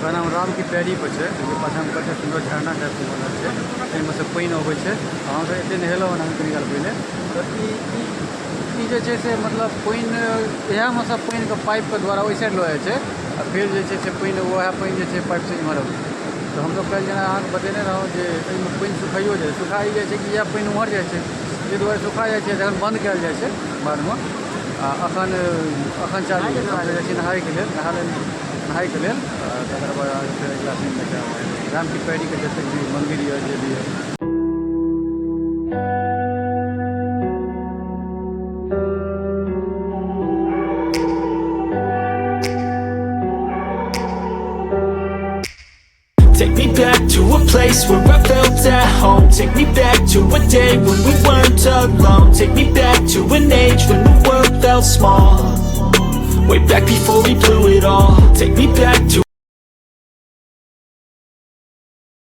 ओकर नाम राम की पैड़ी पर छै, जे पाछाँ में कतेक सुन्दर झरना टाइपके बनल छै, एहिमे से पानि अबै छै। हमसब एते नहेलहुँ हन कनि काल पहिले, तऽ ई जे छै से मतलब पानि इएहमे सब पानिके पाइपके द्वारा ओहि साइड लऽ जाइ छै, आ फेर जे छै से पानि वएह पानि जे छै पाइपसँ इम्हर अबै छै। तऽ हमसब काल्हि जेना अहाँके बतेने रहौँ जे एहिमे पानि सुखाइयो जाइ छै, सुखाइ जाइ छै कि इएह पानि उम्हर जाइ छै, ताहि दुआरे सुखा जाइ छै, जखन बन्द कयल जाइ छै बादमे। आ एखन चालू छै, हमसब जाइ छी नहायके लेल, नहायके लेल, तकर बाद फेर अगिला सीन देखाएब राम की पैड़ीके जतेक भी मन्दिर यऽ जे भी यऽ। Take me back to a place where I felt at home. Take me back to a day when we weren't alone. Take me back to an age when the world felt small. Way back before we blew it all. Take me back to